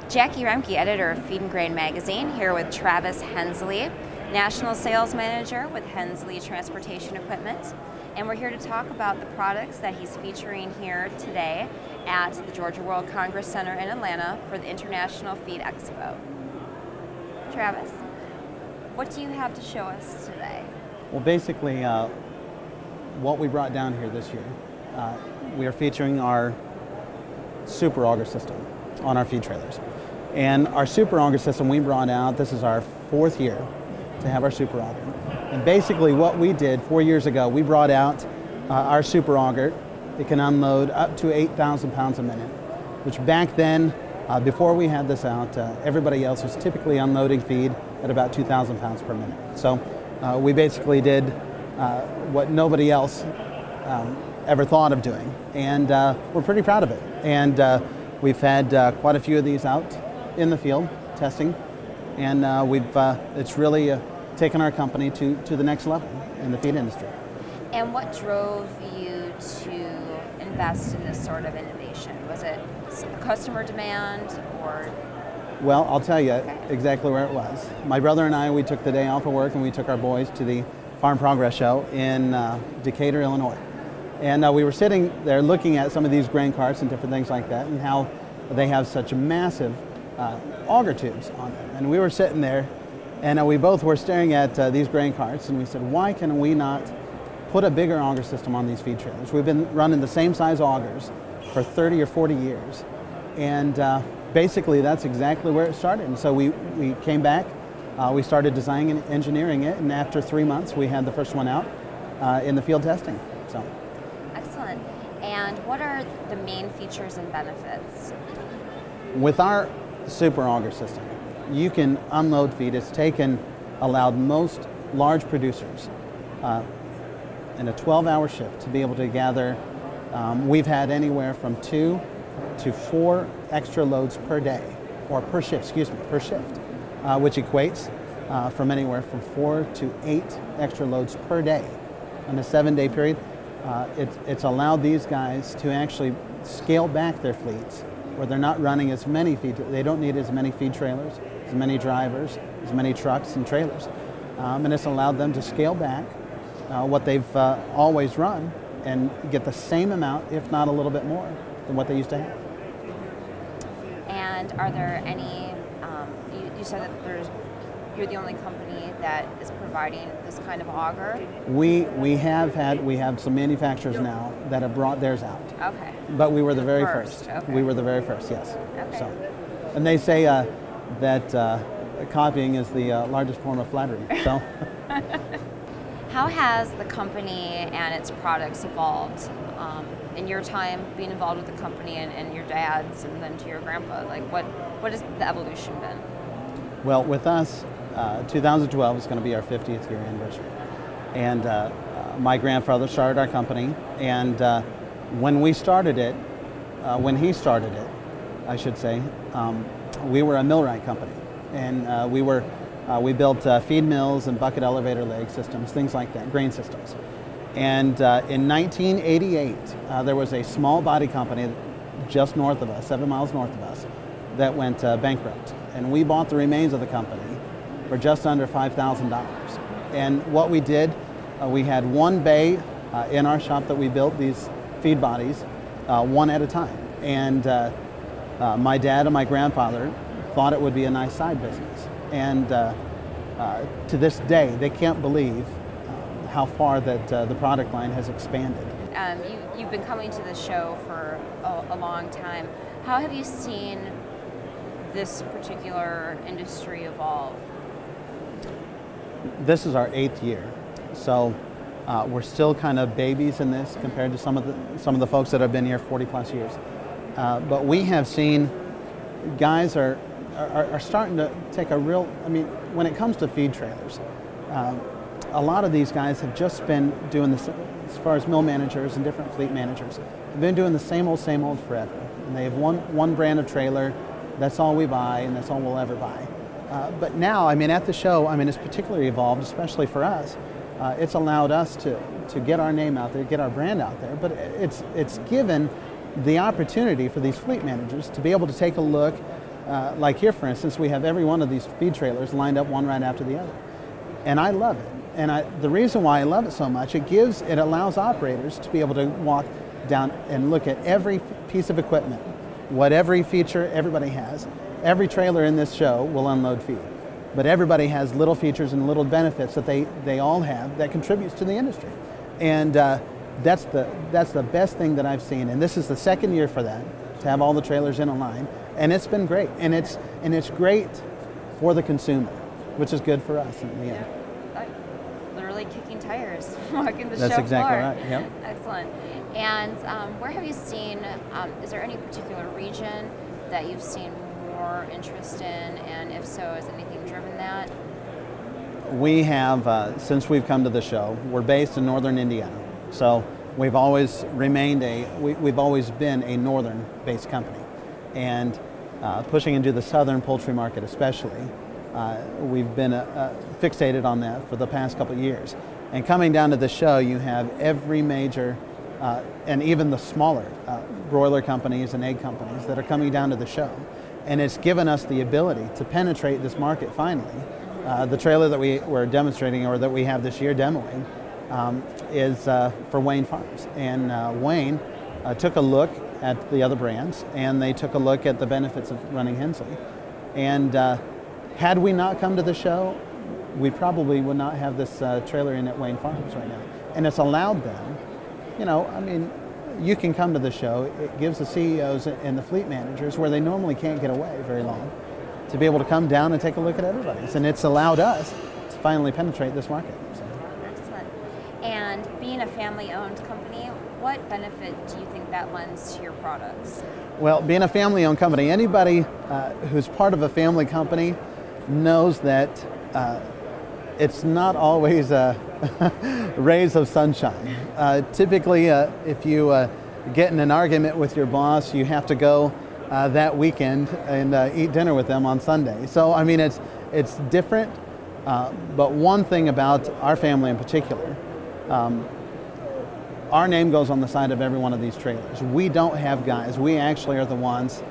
Jackie Remke, editor of Feed and Grain Magazine, here with Travis Hensley, National Sales Manager with Hensley Transportation Equipment. And we're here to talk about the products that he's featuring here today at the Georgia World Congress Center in Atlanta for the International Feed Expo. Travis, what do you have to show us today? Well, basically, what we brought down here this year, we are featuring our super auger system on our feed trailers. And our super auger system we brought out, this is our 4th year to have our super auger. And basically what we did 4 years ago, we brought out our super auger. It can unload up to 8,000 pounds a minute, which back then, before we had this out, everybody else was typically unloading feed at about 2,000 pounds per minute. So we basically did what nobody else ever thought of doing. And we're pretty proud of it. And we've had quite a few of these out in the field testing, and it's really taken our company to the next level in the feed industry. And what drove you to invest in this sort of innovation? Was it customer demand or? Well, I'll tell you exactly where it was. My brother and I, we took the day off of work and we took our boys to the Farm Progress Show in Decatur, Illinois. And we were sitting there looking at some of these grain carts and different things like that, and how they have such massive auger tubes on them. And we were sitting there, and we both were staring at these grain carts, and we said, why can we not put a bigger auger system on these feed trailers? We've been running the same size augers for 30 or 40 years. And basically that's exactly where it started. And so we came back, we started designing and engineering it, and after 3 months we had the first one out in the field testing. So. Excellent. And what are the main features and benefits? With our super auger system, you can unload feed. It's allowed most large producers in a 12-hour shift to be able to gather. We've had anywhere from 2 to 4 extra loads per day, or per shift, which equates from anywhere from 4 to 8 extra loads per day in a 7-day period. It's allowed these guys to actually scale back their fleets, where they're not running as many feed. They don't need as many feed trailers, as many drivers, as many trucks and trailers. And it's allowed them to scale back what they've always run and get the same amount, if not a little bit more, than what they used to have. And are there any, you said that you're the only company that is providing this kind of auger? We have some manufacturers now that have brought theirs out. Okay. But we were the very first. Okay. We were the very first, yes. Okay. So, and they say that copying is the largest form of flattery. So. How has the company and its products evolved in your time being involved with the company and your dad's and then to your grandpa? Like what has the evolution been? Well, with us, 2012 is going to be our 50th year anniversary. And my grandfather started our company, and when we started it, when he started it, I should say, we were a millwright company. And we built feed mills and bucket elevator leg systems, things like that, grain systems. And in 1988, there was a small body company just north of us, 7 miles north of us, that went bankrupt. And we bought the remains of the company for just under $5,000. And what we did, we had one bay in our shop that we built these feed bodies, one at a time. And my dad and my grandfather thought it would be a nice side business. And to this day, they can't believe how far that the product line has expanded. You've been coming to the show for a long time. How have you seen this particular industry evolve? This is our 8th year, so we're still kind of babies in this compared to some of the folks that have been here 40 plus years. But we have seen guys are starting to take a real, I mean, when it comes to feed trailers, a lot of these guys have just been doing this, as far as mill managers and different fleet managers, have been doing the same old forever. And they have one brand of trailer, that's all we buy and that's all we'll ever buy. But now, I mean, at the show, I mean, it's particularly evolved, especially for us. It's allowed us to get our name out there, get our brand out there, but it's given the opportunity for these fleet managers to be able to take a look like here, for instance, we have every one of these feed trailers lined up one right after the other. And I love it. And the reason why I love it so much, it allows operators to be able to walk down and look at every piece of equipment, what every feature everybody has. Every trailer in this show will unload feed, but everybody has little features and little benefits that they all have that contributes to the industry. And that's the best thing that I've seen. And this is the second year for that, to have all the trailers in a line. And it's been great. And it's great for the consumer, which is good for us in the end. Literally kicking tires, walking the That's show exactly floor. right. Yep. Excellent. And where have you seen? Is there any particular region that you've seen more interest in? And if so, has anything driven that? We have, since we've come to the show, we're based in northern Indiana. So we've always remained we've always been a northern-based company. And pushing into the southern poultry market especially, we've been fixated on that for the past couple of years. And coming down to the show, you have every major, and even the smaller broiler companies and egg companies that are coming down to the show. And it's given us the ability to penetrate this market finally. The trailer that we're demonstrating, or that we have this year demoing, is for Wayne Farms. And Wayne took a look at the other brands, and they took a look at the benefits of running Hensley. And had we not come to the show, we probably would not have this trailer in at Wayne Farms right now. And it's allowed them, I mean, you can come to the show. It gives the CEOs and the fleet managers, where they normally can't get away very long, to be able to come down and take a look at everybody's. And it's allowed us to finally penetrate this market. So. Excellent. And being a family-owned company, what benefit do you think that lends to your products? Well, being a family-owned company, anybody who's part of a family company knows that it's not always rays of sunshine. Typically, if you get in an argument with your boss, you have to go that weekend and eat dinner with them on Sunday. So, I mean, it's different. But one thing about our family in particular, our name goes on the side of every one of these trailers. We don't have guys. We actually are the ones.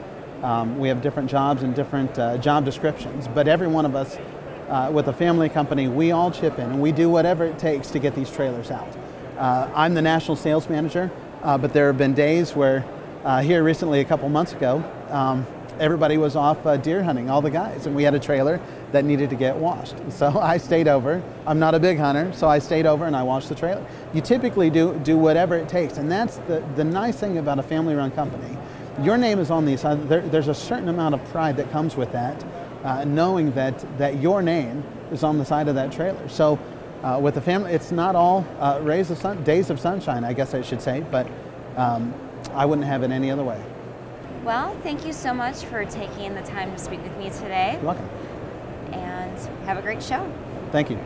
We have different jobs and different job descriptions, but every one of us with a family company, we all chip in and we do whatever it takes to get these trailers out. I'm the national sales manager, but there have been days where here recently, a couple months ago, everybody was off deer hunting, all the guys, and we had a trailer that needed to get washed. So I stayed over. I'm not a big hunter, so I stayed over and I washed the trailer. You typically do whatever it takes, and that's the nice thing about a family-run company. Your name is on these. There's a certain amount of pride that comes with that, knowing that your name is on the side of that trailer. So with the family, it's not all days of sunshine, I guess I should say, but I wouldn't have it any other way. Well, thank you so much for taking the time to speak with me today. You're welcome. And have a great show. Thank you.